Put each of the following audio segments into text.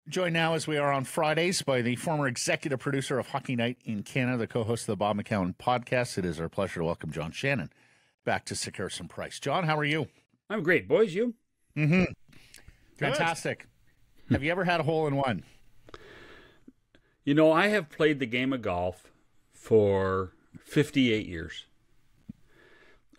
Joined now, as we are on Fridays, by the former executive producer of Hockey Night in Canada, the co-host of the Bob McCown podcast. It is our pleasure to welcome John Shannon back to Sekeres and Price. John, how are you? I'm great, boys. You? Mm-hmm. Fantastic. Have you ever had a hole-in-one? You know, I have played the game of golf for 58 years.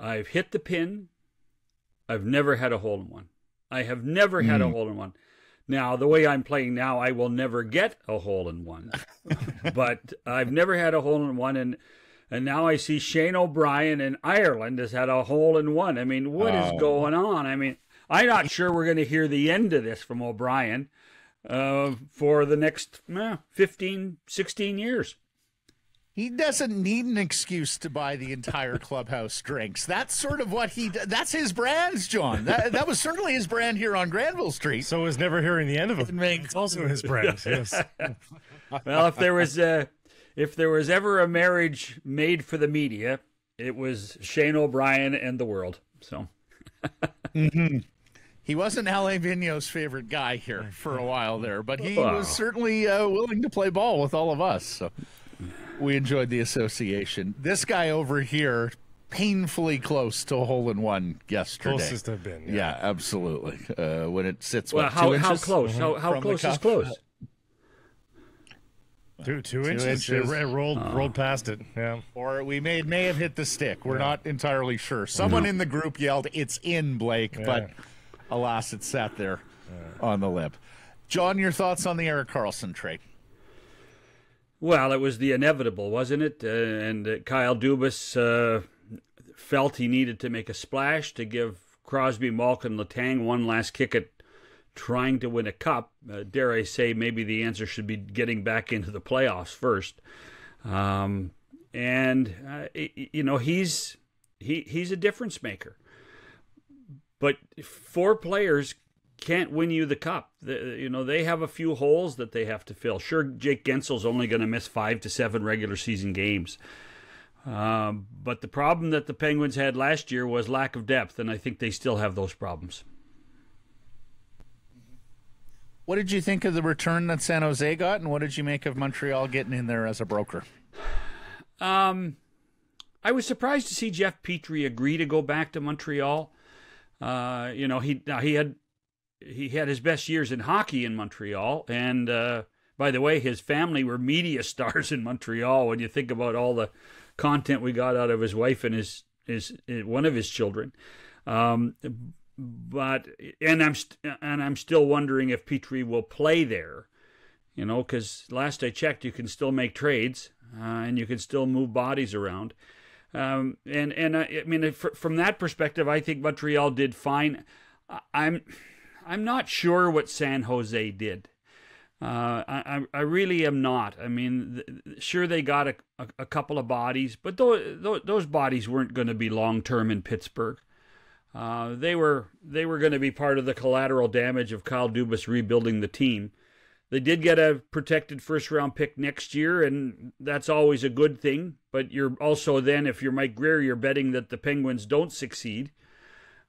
I've hit the pin. I've never had a hole-in-one. I have never had a hole-in-one. Now, the way I'm playing now, I will never get a hole-in-one. But I've never had a hole-in-one, and now I see Shane O'Brien in Ireland has had a hole-in-one. I mean, what is going on? I mean, I'm not sure we're going to hear the end of this from O'Brien for the next 15, 16 years. He doesn't need an excuse to buy the entire clubhouse drinks. That's sort of what that's his brands, John. That was certainly his brand here on Granville Street. So is never hearing the end of it. It's also his brand, yes. Well, if there was ever a marriage made for the media, it was Shane O'Brien and the world. So He wasn't Alain Vigneault's favorite guy here for a while there, but he was certainly willing to play ball with all of us. So we enjoyed the association. This guy over here, painfully close to a hole-in-one yesterday. Closest I've been. Yeah, absolutely. When it sits, how 2 inches? close? How close is close? Two inches. It rolled past it. Yeah. Or we may have hit the stick. We're not entirely sure. Someone in the group yelled, "It's in, Blake," but alas, it sat there on the lip. John, your thoughts on the Erik Karlsson trade? Well, it was the inevitable, wasn't it? And Kyle Dubas felt he needed to make a splash to give Crosby, Malkin, Letang one last kick at trying to win a cup. Dare I say, maybe the answer should be getting back into the playoffs first. You know, he's a difference maker. But 4 players can't win you the cup. They have a few holes that they have to fill. Sure, Jake Gensel's only going to miss 5 to 7 regular season games. But the problem that the Penguins had last year was lack of depth, and I think they still have those problems. What did you think of the return that San Jose got, and what did you make of Montreal getting in there as a broker? I was surprised to see Jeff Petrie agree to go back to Montreal. He had his best years in hockey in Montreal, and by the way, his family were media stars in Montreal. When you think about all the content we got out of his wife and his one of his children, I'm still wondering if Petrie will play there. You know, because last I checked, you can still make trades and you can still move bodies around. I mean, from that perspective, I think Montreal did fine. I'm not sure what San Jose did. I really am not. I mean, sure they got a couple of bodies, but those bodies weren't going to be long term in Pittsburgh. They were going to be part of the collateral damage of Kyle Dubas rebuilding the team. They did get a protected first-round pick next year, and that's always a good thing. But you're also then, if you're Mike Greer, you're betting that the Penguins don't succeed,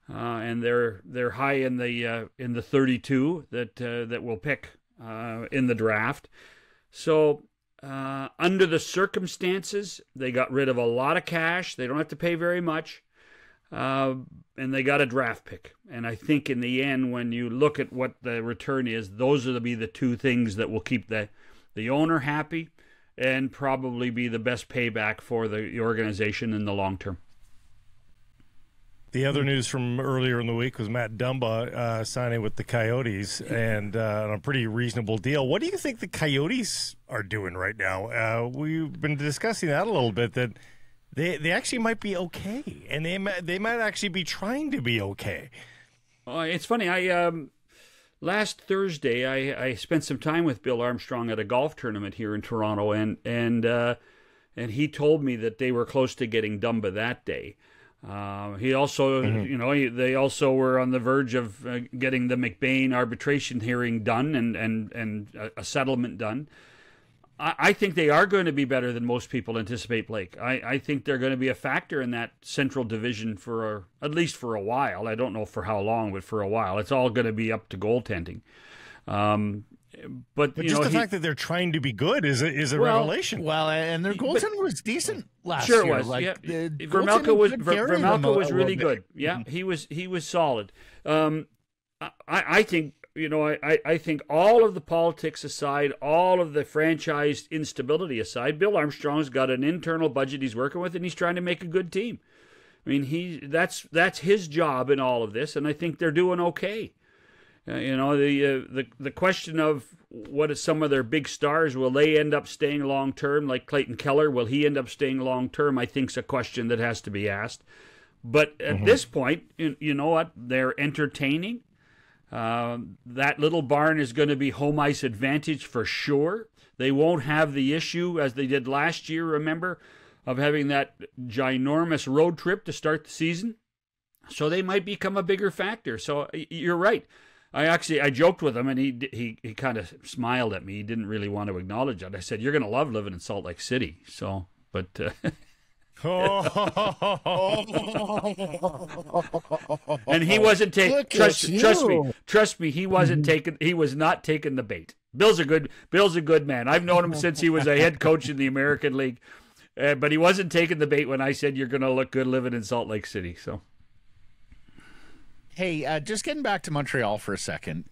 and they're high in the 32 that will pick in the draft. So under the circumstances, they got rid of a lot of cash. They don't have to pay very much. And they got a draft pick. And I think in the end, when you look at what the return is, those are to be the 2 things that will keep the owner happy and probably be the best payback for the organization in the long term. The other news from earlier in the week was Matt Dumba signing with the Coyotes and on a pretty reasonable deal. What do you think the Coyotes are doing right now? We've been discussing that a little bit, that They actually might be okay, and they might actually be trying to be okay. It's funny. Last Thursday I spent some time with Bill Armstrong at a golf tournament here in Toronto, and he told me that they were close to getting Dumba that day. He also, they also were on the verge of getting the McBain arbitration hearing done and a settlement done. I think they are going to be better than most people anticipate, Blake. I think they're going to be a factor in that Central Division at least for a while. I don't know for how long, but for a while. It's all going to be up to goaltending. But just the fact that they're trying to be good is a revelation. Well, and their goaltending was decent last year. Sure was. Like, yeah. Vermelka was really good. Yeah, mm-hmm. he was solid. I think I think all of the politics aside, all of the franchise instability aside, Bill Armstrong's got an internal budget he's working with, and he's trying to make a good team. I mean, that's his job in all of this, and I think they're doing okay. The question of what is some of their big stars, will they end up staying long term, like Clayton Keller? Will he end up staying long term? I think is a question that has to be asked. But at this point, you know what? They're entertaining. That little barn is going to be home ice advantage for sure. They won't have the issue as they did last year, remember, of having that ginormous road trip to start the season. So they might become a bigger factor. So you're right. I joked with him, and he kind of smiled at me. He didn't really want to acknowledge it. I said, "You're going to love living in Salt Lake City." So, but and he wasn't taking. Trust me, he wasn't taking. He was not taking the bait. Bill's a good man. I've known him since he was a head coach in the American League, but he wasn't taking the bait when I said you're going to look good living in Salt Lake City. So. Hey, just getting back to Montreal for a second.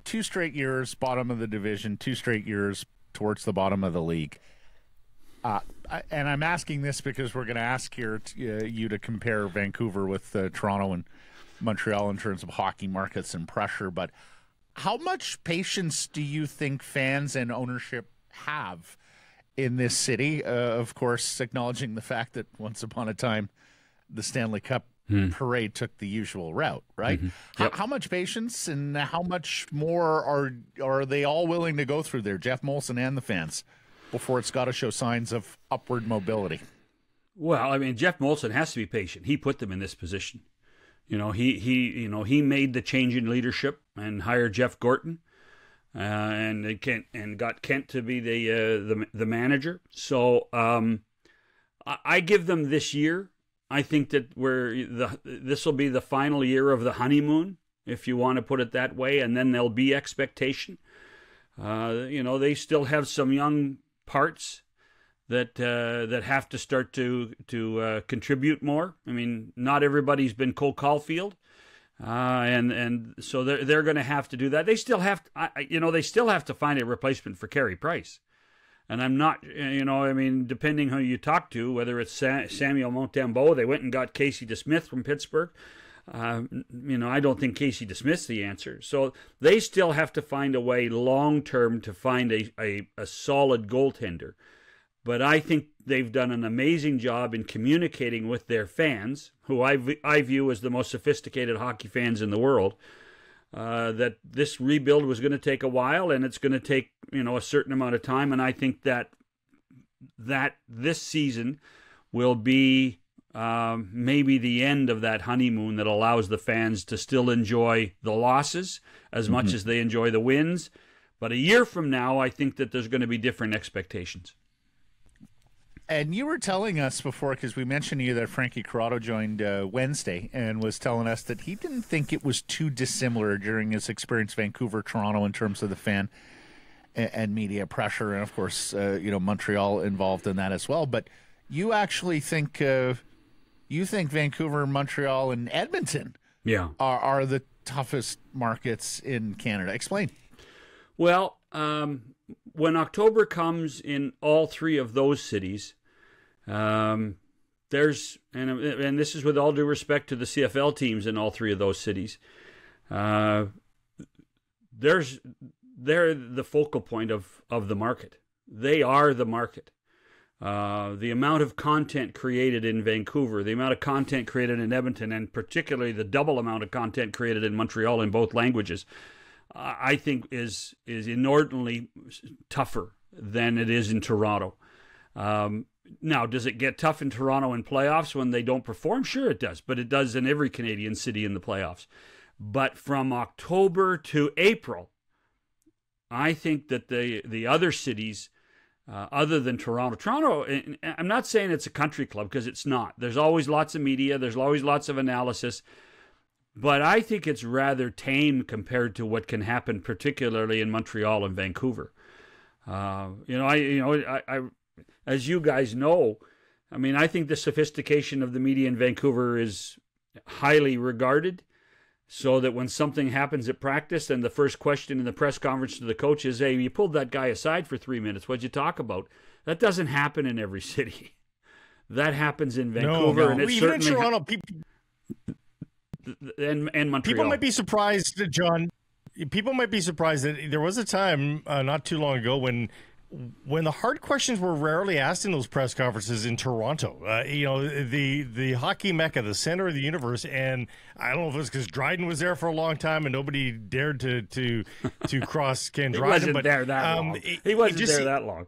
2 straight years bottom of the division, 2 straight years towards the bottom of the league. And I'm asking this because we're going to ask you to compare Vancouver with Toronto and Montreal in terms of hockey markets and pressure. But how much patience do you think fans and ownership have in this city? Of course, acknowledging the fact that once upon a time the Stanley Cup parade took the usual route, right? Mm-hmm. Yep. How much patience and how much more are they all willing to go through there, Jeff Molson and the fans, before it's got to show signs of upward mobility? Well, I mean, Jeff Molson has to be patient. He put them in this position. He made the change in leadership and hired Jeff Gorton, and got Kent to be the manager. So I give them this year. I think that this will be the final year of the honeymoon, if you want to put it that way, and then there'll be expectation. They still have some young parts that have to start to contribute more. I mean, not everybody's been Cole Caulfield, and so they're going to have to do that. They still have to find a replacement for Carey Price. And I'm not, depending who you talk to, whether it's Samuel Montembeault, they went and got Casey DeSmith from Pittsburgh. I don't think Casey DeSmith's the answer. So they still have to find a way long-term to find a solid goaltender. But I think they've done an amazing job in communicating with their fans, who I view as the most sophisticated hockey fans in the world, that this rebuild was going to take a while, and it's going to take a certain amount of time. And I think that this season will be maybe the end of that honeymoon that allows the fans to still enjoy the losses as much as they enjoy the wins. But a year from now, I think that there's going to be different expectations. And you were telling us before, because we mentioned to you that Frankie Corrado joined Wednesday and was telling us that he didn't think it was too dissimilar during his experience Vancouver, Toronto, in terms of the fan and media pressure. And, of course, Montreal involved in that as well. But you actually think Vancouver, Montreal, and Edmonton are the toughest markets in Canada. Explain. Well, when October comes in all 3 of those cities, there's and this is with all due respect to the CFL teams in all 3 of those cities, they're the focal point of the market. They are the market. The amount of content created in Vancouver, the amount of content created in Edmonton, and particularly the double amount of content created in Montreal in both languages, I think is inordinately tougher than it is in Toronto. Now, does it get tough in Toronto in playoffs when they don't perform? Sure it does, but it does in every Canadian city in the playoffs. But from October to April, I think that the other cities, other than Toronto, I'm not saying it's a country club, because it's not. There's always lots of media. There's always lots of analysis. but I think it's rather tame compared to what can happen, particularly in Montreal and Vancouver. I as you guys know, I mean, I think the sophistication of the media in Vancouver is highly regarded, so that when something happens at practice and the first question in the press conference to the coach is, hey, you pulled that guy aside for 3 minutes, what'd you talk about? That doesn't happen in every city. That happens in Vancouver, and it's even certainly in Toronto, people and Montreal. People might be surprised, John. People might be surprised that there was a time not too long ago when the hard questions were rarely asked in those press conferences in Toronto. The hockey mecca, the center of the universe, and I don't know if it was because Dryden was there for a long time and nobody dared to cross Ken Dryden. He wasn't there that long. He wasn't there that long.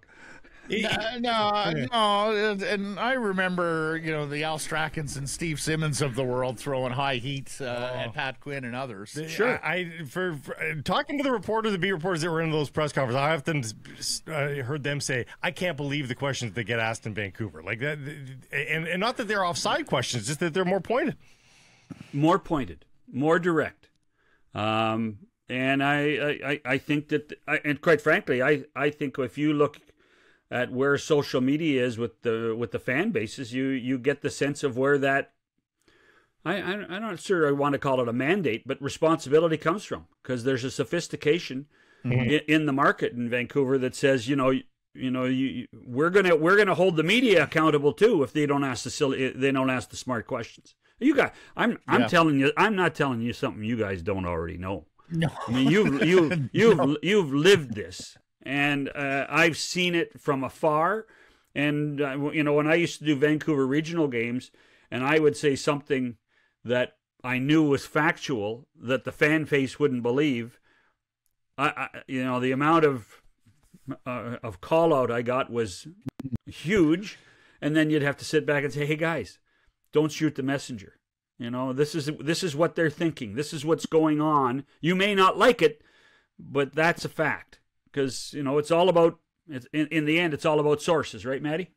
No, and I remember, the Al Strackens and Steve Simmons of the world throwing high heat at Pat Quinn and others. Sure. For talking to the beat reporters that were in those press conferences, I often heard them say, "I can't believe the questions that get asked in Vancouver." Like that, and not that they're offside questions, just that they're more pointed, more direct. And I think that, and quite frankly, I think if you look at where social media is with the fan bases, you get the sense of where that, I'm not sure I want to call it a mandate, but responsibility comes from, because there's a sophistication in the market in Vancouver that says, we're gonna hold the media accountable too if they don't ask the smart questions. I'm telling you, I'm not telling you something you guys don't already know. No, I mean you've lived this. And I've seen it from afar. And, when I used to do Vancouver regional games, and I would say something that I knew was factual, that the fan base wouldn't believe, the amount of call out I got was huge. And then you'd have to sit back and say, hey, guys, don't shoot the messenger. This is what they're thinking. This is what's going on. You may not like it, but that's a fact. Because, it's all about, in the end, it's all about sources, right, Maddie?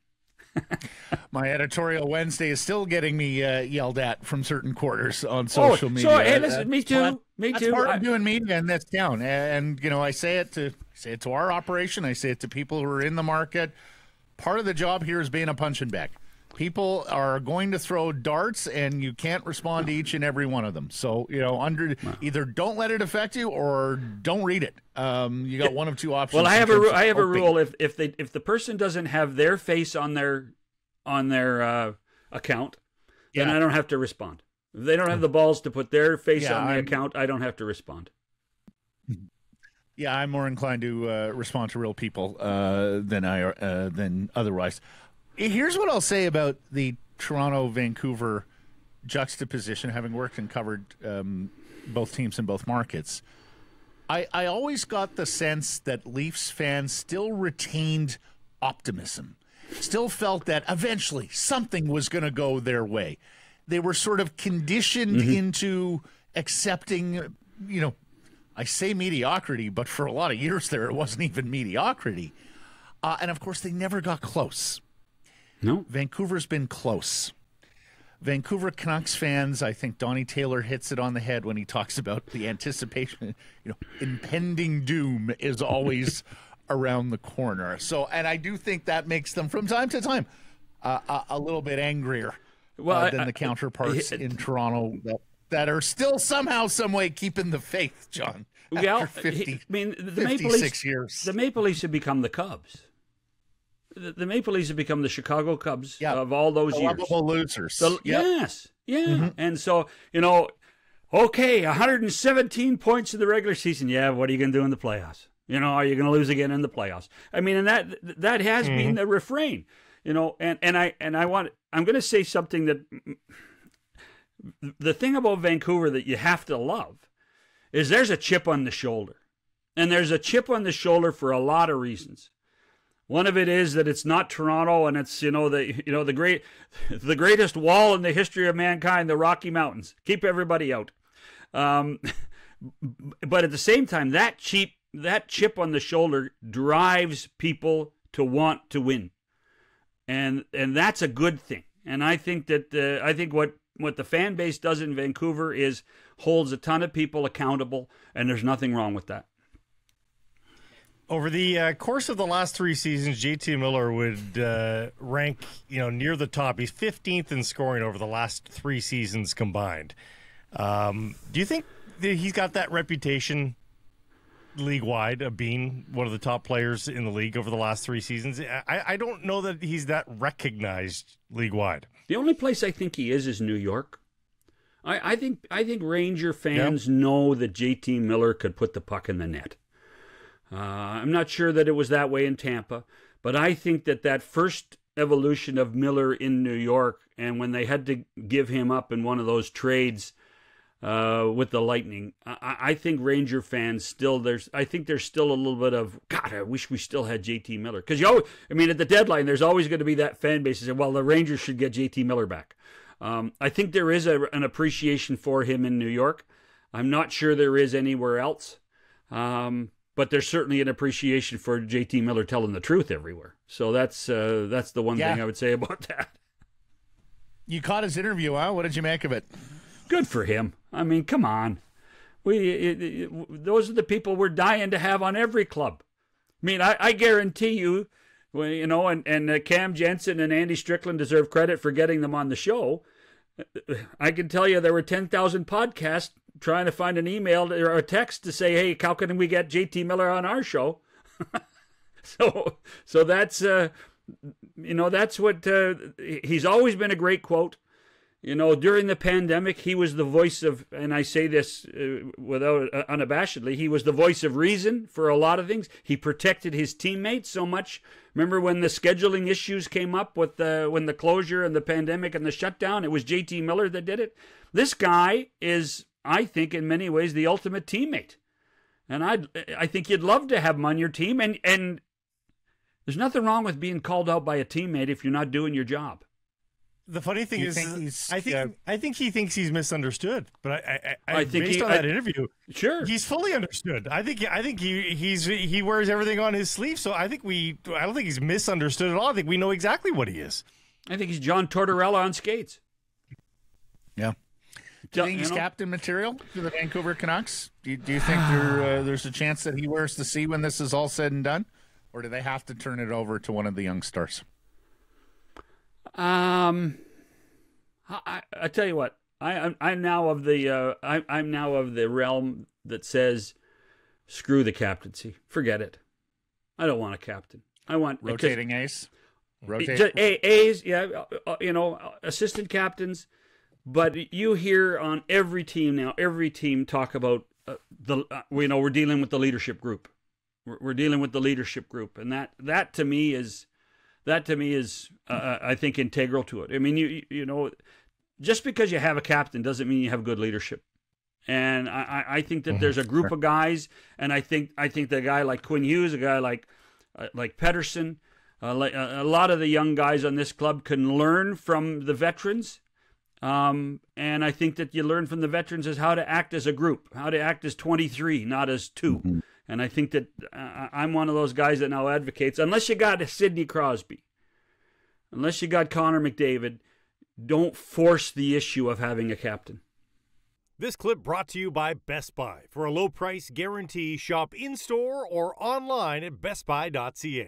My editorial Wednesday is still getting me yelled at from certain quarters on social media. Hey, listen, me too. That's part of doing media in this town. And I say it to our operation. I say it to people who are in the market. Part of the job here is being a punching bag. People are going to throw darts, and you can't respond to each and every one of them. So, either don't let it affect you or don't read it. You got one of two options. Well, I have a rule. If the person doesn't have their face on their account, then I don't have to respond. If they don't have the balls to put their face on the account, I don't have to respond. Yeah, I'm more inclined to respond to real people than otherwise. Here's what I'll say about the Toronto-Vancouver juxtaposition, having worked and covered both teams in both markets. I always got the sense that Leafs fans still retained optimism, still felt that eventually something was going to go their way. They were sort of conditioned into accepting, I say mediocrity, but for a lot of years there, it wasn't even mediocrity. And, of course, they never got close. No. Vancouver's been close. Vancouver Canucks fans, I think Donnie Taylor hits it on the head when he talks about the anticipation, impending doom is always around the corner. So, and I do think that makes them from time to time a little bit angrier than the counterparts in Toronto that are still somehow, some way keeping the faith, John. After 56 years. The Maple Leafs have become the Cubs. The Maple Leafs have become the Chicago Cubs of all those years. Lovable losers. Yes. Yeah. And so, 117 points in the regular season. Yeah, what are you going to do in the playoffs? Are you going to lose again in the playoffs? I mean, and that has been the refrain. I'm going to say something that the thing about Vancouver that you have to love is there's a chip on the shoulder. And there's a chip on the shoulder for a lot of reasons. One of it is that it's not Toronto, and it's the greatest wall in the history of mankind, the Rocky Mountains. Keep everybody out. But at the same time, that chip on the shoulder drives people to want to win, and that's a good thing. And I think that the fan base does in Vancouver is holds a ton of people accountable, and there's nothing wrong with that. Over the course of the last 3 seasons, JT Miller would rank, near the top. He's 15th in scoring over the last 3 seasons combined. Do you think that he's got that reputation league-wide of being one of the top players in the league over the last 3 seasons? I don't know that he's that recognized league-wide. The only place I think he is New York. I think Ranger fans know that JT Miller could put the puck in the net. I'm not sure that it was that way in Tampa, but I think that first evolution of Miller in New York, and when they had to give him up in one of those trades with the Lightning, I think Ranger fans still there's still a little bit of, God, I wish we still had JT Miller, because at the deadline there's always going to be that fan base that says, well, the Rangers should get JT Miller back. I think there is an appreciation for him in New York. I'm not sure there is anywhere else. But there's certainly an appreciation for JT Miller telling the truth everywhere. So that's the one thing I would say about that. You caught his interview, huh? What did you make of it? Good for him. I mean, come on. Those are the people we're dying to have on every club. I mean, I guarantee you, and Cam Jensen and Andy Strickland deserve credit for getting them on the show. I can tell you there were 10,000 podcasts trying to find an email or a text to say, hey, how can we get JT Miller on our show? So that's, that's what, he's always been a great quote. During the pandemic, he was the voice of, and I say this without unabashedly, he was the voice of reason for a lot of things. He protected his teammates so much. Remember when the scheduling issues came up with when the closure and the pandemic and the shutdown, it was JT Miller that did it. This guy is, I think, in many ways, the ultimate teammate. And I think you'd love to have him on your team. And there's nothing wrong with being called out by a teammate if you're not doing your job. The funny thing is, I think he thinks he's misunderstood. But I think based on that interview, sure, he's fully understood. I think he wears everything on his sleeve. So I don't think he's misunderstood at all. I think we know exactly what he is. I think he's John Tortorella on skates. Yeah. Do you think he's captain material for the Vancouver Canucks? Do you think there's a chance that he wears the C when this is all said and done? Or do they have to turn it over to one of the young stars? I tell you what, I'm now of the realm that says, screw the captaincy. Forget it. I don't want a captain. I want rotating ace. A's, assistant captains. But you hear on every team now, talk about we're dealing with the leadership group. We're dealing with the leadership group, and that to me is I think integral to it. I mean, just because you have a captain doesn't mean you have good leadership. And I think that there's a group of guys, and I think the guy like Quinn Hughes, a guy like Pettersson, like a lot of the young guys on this club can learn from the veterans. And I think that you learn from the veterans is how to act as a group, how to act as 23, not as 2. Mm-hmm. And I think that I'm one of those guys that now advocates, unless you got a Sidney Crosby, unless you got Connor McDavid, don't force the issue of having a captain. This clip brought to you by Best Buy. For a low price guarantee, shop in-store or online at bestbuy.ca.